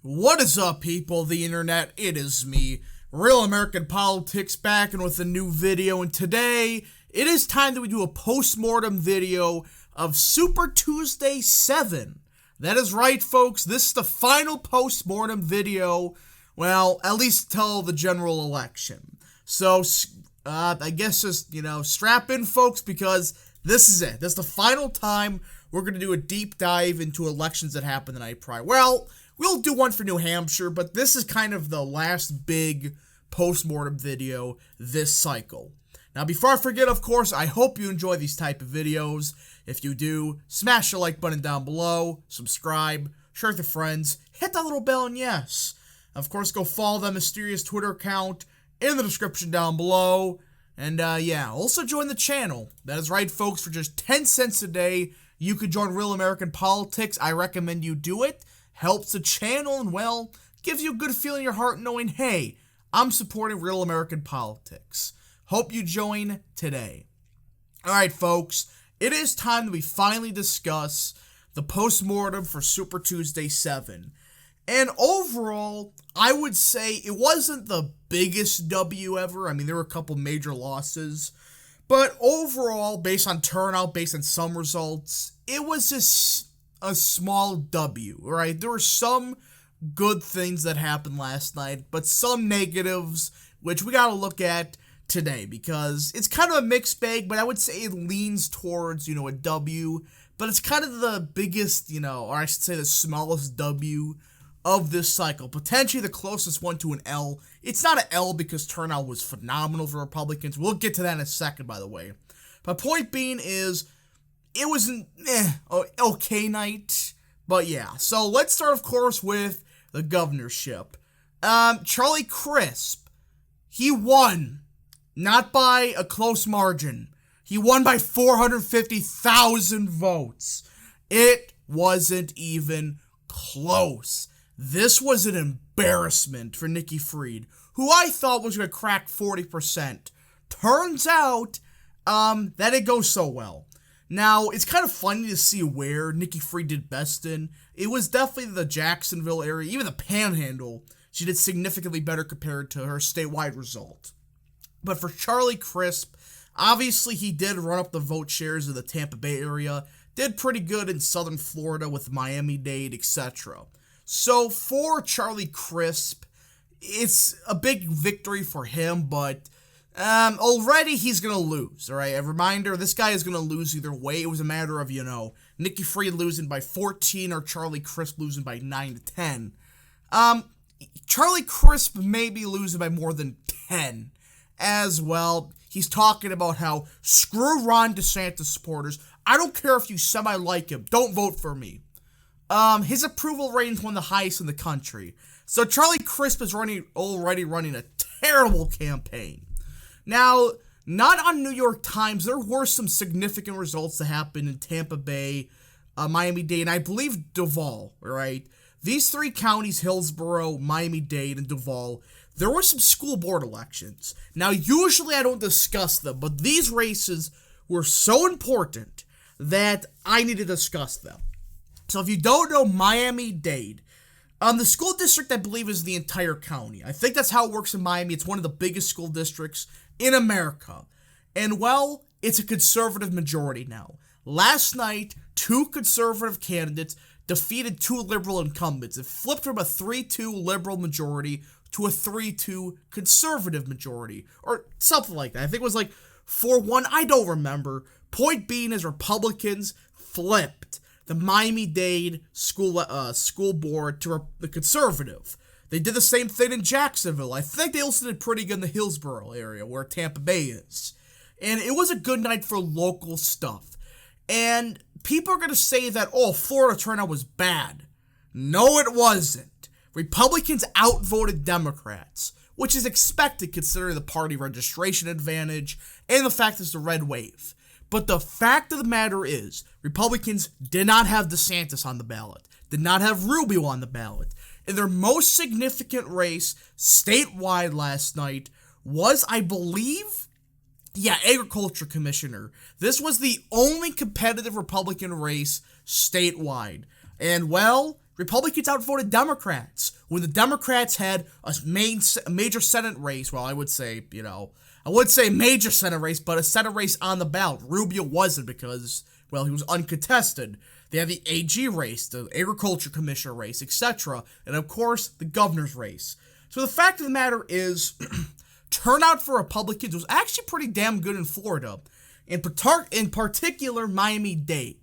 What is up, people of the internet? It is me, Real American Politics, back and with a new video, and today it is time that we do a post-mortem video of Super Tuesday 7. That is right, folks, this is the final post-mortem video, well, at least till the general election. So, I guess just, strap in, folks, because this is it. This is the final time we're going to do a deep dive into elections that happened the night prior. Well, we'll do one for New Hampshire, but this is kind of the last big post-mortem video this cycle. Now, before I forget, of course, I hope you enjoy these type of videos. If you do, smash the like button down below, subscribe, share with your friends, hit that little bell, and yes, of course, go follow that mysterious Twitter account in the description down below. And, also join the channel. That is right, folks, for just 10 cents a day, you could join Real American Politics. I recommend you do it. Helps the channel and, well, gives you a good feeling in your heart knowing, hey, I'm supporting Real American Politics. Hope you join today. Alright, folks, it is time that we finally discuss the post-mortem for Super Tuesday 7. And overall, I would say it wasn't the biggest W ever. I mean, there were a couple major losses. But overall, based on turnout, based on some results, it was just a small W, right? There were some good things that happened last night, but some negatives, which we gotta look at today, because it's kind of a mixed bag, but I would say it leans towards, a W, but it's kind of the biggest, or I should say the smallest W of this cycle. Potentially the closest one to an L. It's not an L because turnout was phenomenal for Republicans. We'll get to that in a second, by the way. But point being is, it was an okay night, but yeah. So let's start, of course, with the governorship. Charlie Crisp, he won, not by a close margin. He won by 450,000 votes. It wasn't even close. This was an embarrassment for Nikki Fried, who I thought was going to crack 40%. Turns out, that didn't go so well. Now, it's kind of funny to see where Nikki Fried did best in. It was definitely the Jacksonville area, even the Panhandle. She did significantly better compared to her statewide result. But for Charlie Crisp, obviously he did run up the vote shares in the Tampa Bay area, did pretty good in southern Florida with Miami-Dade, etc. So for Charlie Crisp, it's a big victory for him, but already he's going to lose, all right? A reminder, this guy is going to lose either way. It was a matter of, Nikki Fried losing by 14 or Charlie Crisp losing by 9 to 10. Charlie Crisp may be losing by more than 10 as well. He's talking about how, screw Ron DeSantis supporters. I don't care if you semi-like him. Don't vote for me. His approval rating's one of the highest in the country. So Charlie Crisp is already running a terrible campaign. Now, not on New York Times, there were some significant results that happened in Tampa Bay, Miami-Dade, and I believe Duval, right? These three counties, Hillsborough, Miami-Dade, and Duval, there were some school board elections. Now, usually I don't discuss them, but these races were so important that I need to discuss them. So if you don't know Miami-Dade, the school district, I believe, is the entire county. I think that's how it works in Miami. It's one of the biggest school districts in America. And, well, it's a conservative majority now. Last night, two conservative candidates defeated two liberal incumbents. It flipped from a 3-2 liberal majority to a 3-2 conservative majority, or something like that. I think it was like 4-1. I don't remember. Point being is Republicans flipped the Miami-Dade school board to the conservative. They did the same thing in Jacksonville. I think they also did pretty good in the Hillsborough area, where Tampa Bay is. And it was a good night for local stuff. And people are going to say that, Florida turnout was bad. No, it wasn't. Republicans outvoted Democrats, which is expected considering the party registration advantage and the fact it's a red wave. But the fact of the matter is, Republicans did not have DeSantis on the ballot, did not have Rubio on the ballot. In their most significant race statewide last night was, I believe, agriculture commissioner. This was the only competitive Republican race statewide. And, well, Republicans outvoted Democrats when the Democrats had a major Senate race. Well, I would say major Senate race, but a Senate race on the ballot. Rubio wasn't because, well, he was uncontested. They had the AG race, the Agriculture Commissioner race, etc., and of course, the governor's race. So the fact of the matter is, turnout for Republicans was actually pretty damn good in Florida, in particular Miami-Dade.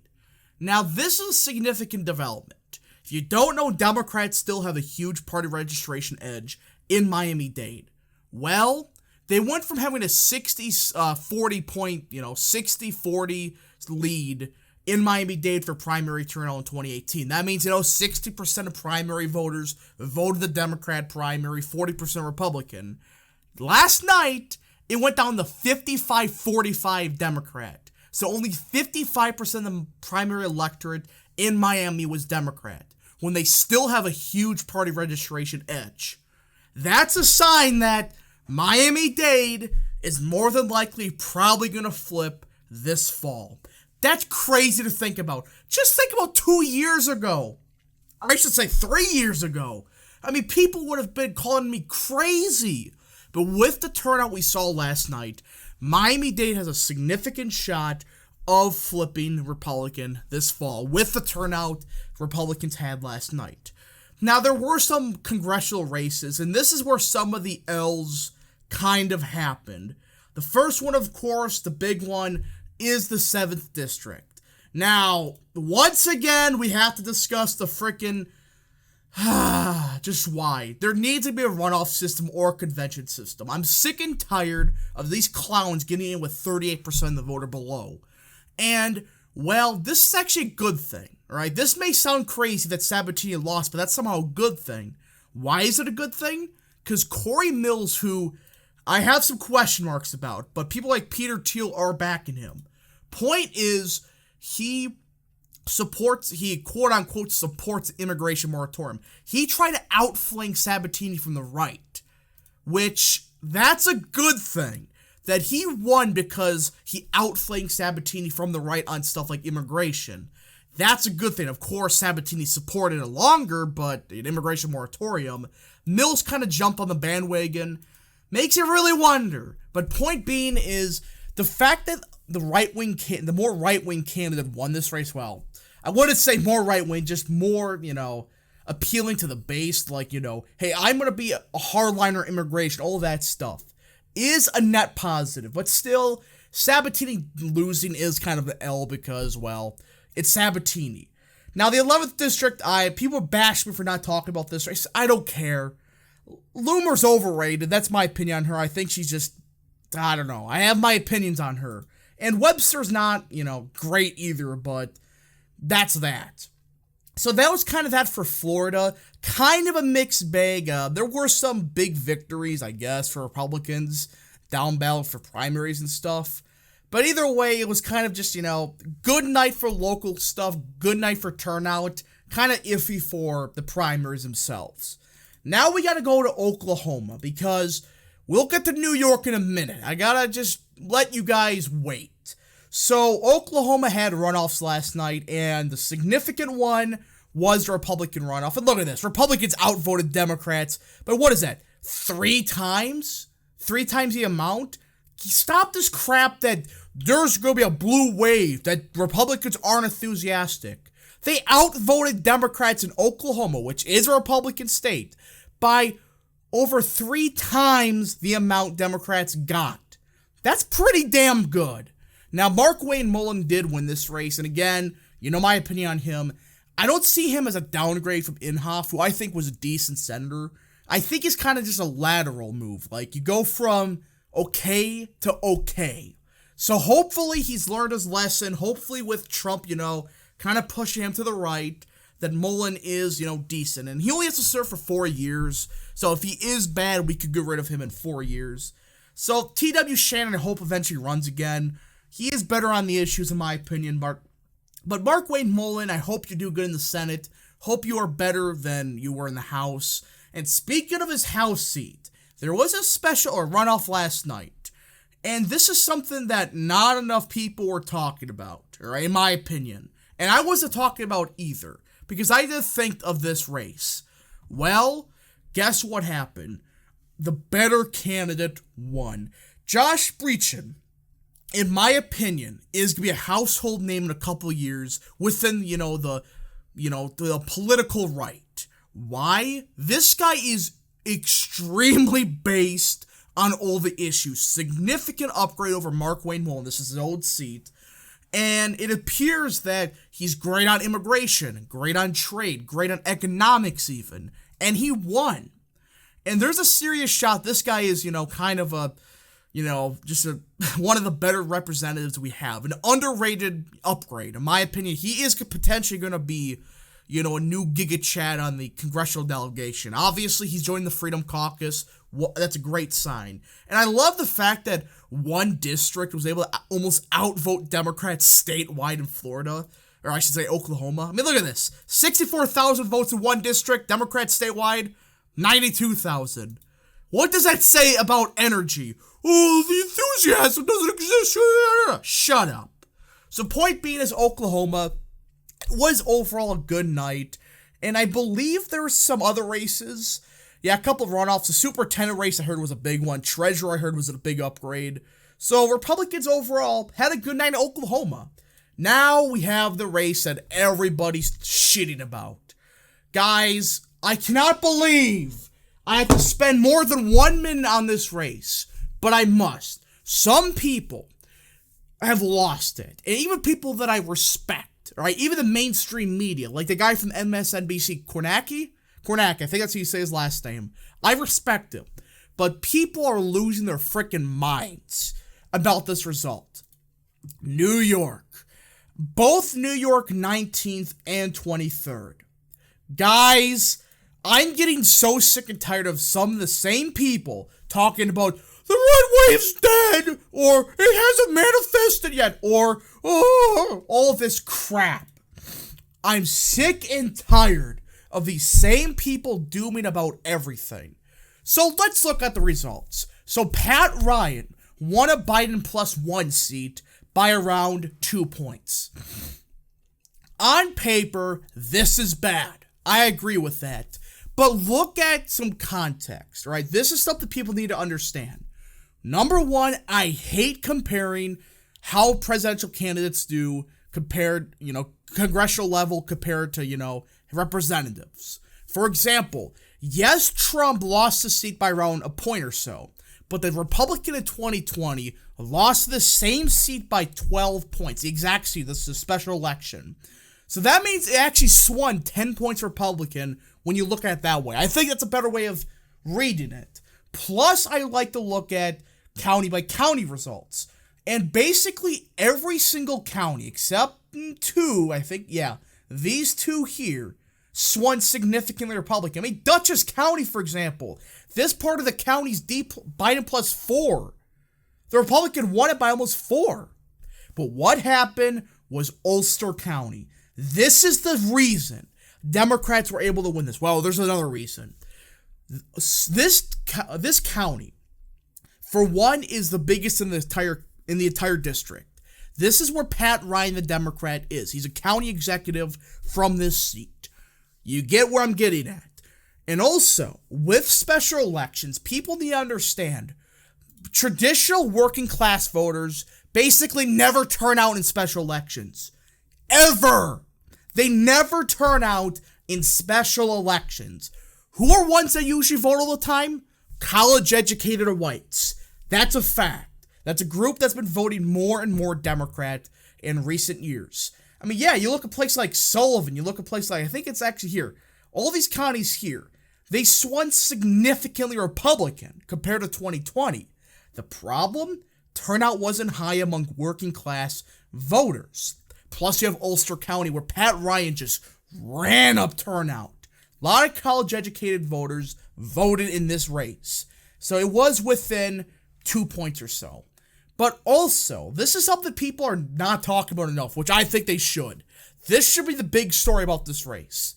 Now, this is a significant development. If you don't know, Democrats still have a huge party registration edge in Miami-Dade. Well, they went from having a 60-40 lead in Miami-Dade for primary turnout in 2018. That means, 60% of primary voters voted the Democrat primary, 40% Republican. Last night, it went down to 55-45 Democrat. So only 55% of the primary electorate in Miami was Democrat, when they still have a huge party registration edge. That's a sign that Miami-Dade is more than likely probably going to flip this fall. That's crazy to think about. Just think about 2 years ago. Or I should say 3 years ago. I mean, people would have been calling me crazy. But with the turnout we saw last night, Miami-Dade has a significant shot of flipping Republican this fall with the turnout Republicans had last night. Now, there were some congressional races, and this is where some of the L's kind of happened. The first one, of course, the big one, is the 7th District. Now, once again, we have to discuss the frickin' just why. There needs to be a runoff system or a convention system. I'm sick and tired of these clowns getting in with 38% of the vote or below. And, well, this is actually a good thing, alright? This may sound crazy that Sabatini lost, but that's somehow a good thing. Why is it a good thing? Because Corey Mills, who I have some question marks about, but people like Peter Thiel are backing him. Point is, he quote-unquote supports immigration moratorium. He tried to outflank Sabatini from the right, which, that's a good thing. That he won because he outflanked Sabatini from the right on stuff like immigration. That's a good thing. Of course, Sabatini supported it longer, but an immigration moratorium, Mills kind of jumped on the bandwagon. Makes you really wonder. But point being is, the fact that the more right-wing candidate won this race, well, I wouldn't say more right-wing, just more, appealing to the base, like, hey, I'm going to be a hardliner immigration, all of that stuff, is a net positive. But still, Sabatini losing is kind of an L because, well, it's Sabatini. Now, the 11th District, people bash me for not talking about this race. I don't care. Loomer's overrated. That's my opinion on her. I think she's just, I don't know. I have my opinions on her. And Webster's not, great either, but that's that. So that was kind of that for Florida. Kind of a mixed bag. There were some big victories, I guess, for Republicans, down ballot for primaries and stuff. But either way, it was kind of just, good night for local stuff, good night for turnout, kind of iffy for the primaries themselves. Now we gotta go to Oklahoma, because we'll get to New York in a minute. I gotta just let you guys wait. So, Oklahoma had runoffs last night, and the significant one was the Republican runoff. And look at this. Republicans outvoted Democrats, but what is that? 3 times? 3 times the amount? Stop this crap that there's going to be a blue wave, that Republicans aren't enthusiastic. They outvoted Democrats in Oklahoma, which is a Republican state, by over 3 times the amount Democrats got. That's pretty damn good. Now, Markwayne Mullin did win this race, and again, my opinion on him. I don't see him as a downgrade from Inhofe, who I think was a decent senator. I think he's kind of just a lateral move. Like, you go from okay to okay. So hopefully he's learned his lesson. Hopefully with Trump, kind of pushing him to the right, that Mullin is, decent. And he only has to serve for 4 years. So if he is bad, we could get rid of him in 4 years. So T.W. Shannon, I hope eventually runs again. He is better on the issues, in my opinion, But Markwayne Mullin, I hope you do good in the Senate. Hope you are better than you were in the House. And speaking of his House seat, there was a special runoff last night. And this is something that not enough people were talking about, right, in my opinion. And I wasn't talking about either. because I did think of this race. Well, guess what happened? The better candidate won. Josh Breachin, in my opinion, is going to be a household name in a couple years within, the political right. Why? This guy is extremely based on all the issues. Significant upgrade over Mark Wayne Mullen. This is his old seat. And it appears that he's great on immigration, great on trade, great on economics even. And he won. And there's a serious shot. This guy is, kind of one of the better representatives we have. An underrated upgrade. In my opinion, he is potentially going to be, a new Giga Chad on the congressional delegation. Obviously, he's joining the Freedom Caucus. That's a great sign. And I love the fact that one district was able to almost outvote Democrats statewide in Florida. Or I should say Oklahoma. I mean, look at this. 64,000 votes in one district. Democrats statewide, 92,000. What does that say about energy? Oh, the enthusiasm doesn't exist. Shut up. So point being is Oklahoma was overall a good night. And I believe there were some other races. Yeah, a couple of runoffs. The superintendent race I heard was a big one. Treasurer I heard was a big upgrade. So Republicans overall had a good night in Oklahoma. Now we have the race that everybody's shitting about. Guys, I cannot believe I have to spend more than 1 minute on this race. But I must. Some people have lost it. And even people that I respect, right? Even the mainstream media, like the guy from MSNBC, Kornacki, I think that's how you say his last name. I respect him. But people are losing their freaking minds about this result. New York. Both New York 19th and 23rd. Guys, I'm getting so sick and tired of some of the same people talking about the red wave's dead, or it hasn't manifested yet, or all this crap. I'm sick and tired of these same people dooming about everything. So let's look at the results. So Pat Ryan won a Biden +1 seat by around 2 points. On paper, this is bad. I agree with that. But look at some context, right? This is stuff that people need to understand. Number one, I hate comparing how presidential candidates do compared, congressional level compared to, representatives. For example, yes, Trump lost the seat by around a point or so, but the Republican in 2020 lost the same seat by 12 points, the exact seat. This is a special election. So that means it actually swung 10 points Republican when you look at it that way. I think that's a better way of reading it. Plus, I like to look at county by county results. And basically every single county, except 2, I think, these 2 here, swung significantly Republican. I mean, Dutchess County, for example, this part of the county's Biden +4. The Republican won it by almost 4. But what happened was Ulster County. This is the reason Democrats were able to win this. Well, there's another reason. This county, for one, is the biggest in the entire district. This is where Pat Ryan, the Democrat, is. He's a county executive from this seat. You get where I'm getting at. And also, with special elections, people need to understand, traditional working class voters basically never turn out in special elections. Ever. They never turn out in special elections. Who are ones that usually vote all the time? College-educated whites. That's a fact. That's a group that's been voting more and more Democrat in recent years. I mean, you look at places like Sullivan, you look at places like, I think it's actually here, all these counties here, they swung significantly Republican compared to 2020. The problem? Turnout wasn't high among working class voters. Plus, you have Ulster County, where Pat Ryan just ran up turnout. A lot of college-educated voters voted in this race. So it was within 2 points or so. But also, this is something people are not talking about enough, which I think they should. This should be the big story about this race.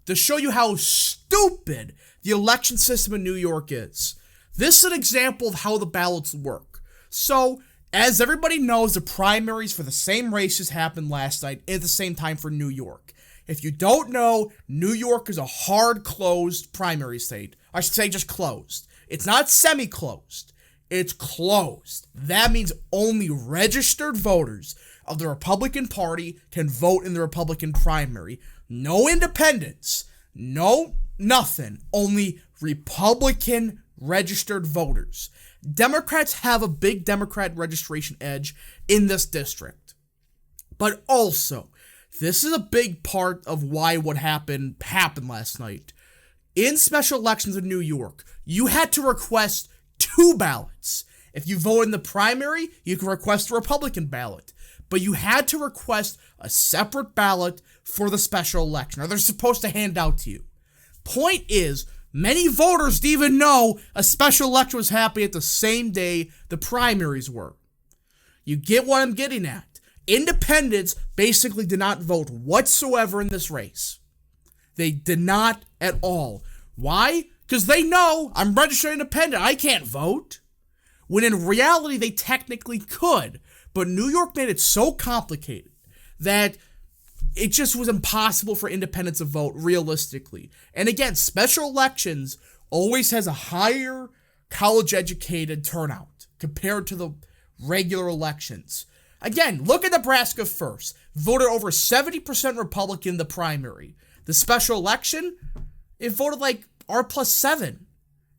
To show you how stupid the election system in New York is. This is an example of how the ballots work. So, as everybody knows, the primaries for the same races happened last night at the same time for New York. If you don't know, New York is a hard-closed primary state. I should say just closed. It's not semi-closed. It's closed. That means only registered voters of the Republican Party can vote in the Republican primary. No independents. No nothing. Only Republican registered voters. Democrats have a big Democrat registration edge in this district. But also, this is a big part of why what happened last night. In special elections in New York, you had to request 2 ballots. If you vote in the primary, you can request a Republican ballot. But you had to request a separate ballot for the special election, or they're supposed to hand out to you. Point is, many voters didn't even know a special election was happening at the same day the primaries were. You get what I'm getting at. Independents basically did not vote whatsoever in this race. They did not at all. Why? Because they know I'm registered independent. I can't vote. When in reality, they technically could. But New York made it so complicated that it just was impossible for independents to vote realistically. And again, special elections always has a higher college-educated turnout compared to the regular elections. Again, look at Nebraska first. Voted over 70% Republican in the primary. The special election, it voted like R+7.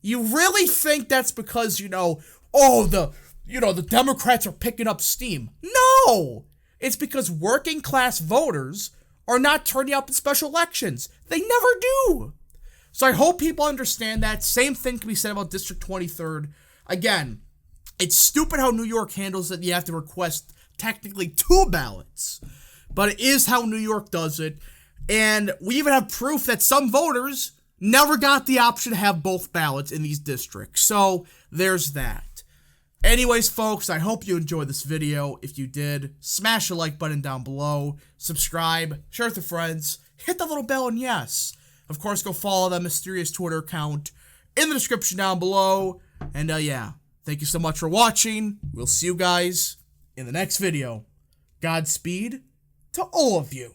You really think that's because, the Democrats are picking up steam? No! It's because working class voters are not turning up in special elections. They never do. So I hope people understand that. Same thing can be said about District 23rd. Again, it's stupid how New York handles it. You have to request technically 2 ballots. But it is how New York does it. And we even have proof that some voters never got the option to have both ballots in these districts. So there's that. Anyways, folks, I hope you enjoyed this video. If you did, smash the like button down below, subscribe, share with your friends, hit the little bell, and yes, of course, go follow that mysterious Twitter account in the description down below. And yeah, thank you so much for watching. We'll see you guys in the next video. Godspeed to all of you.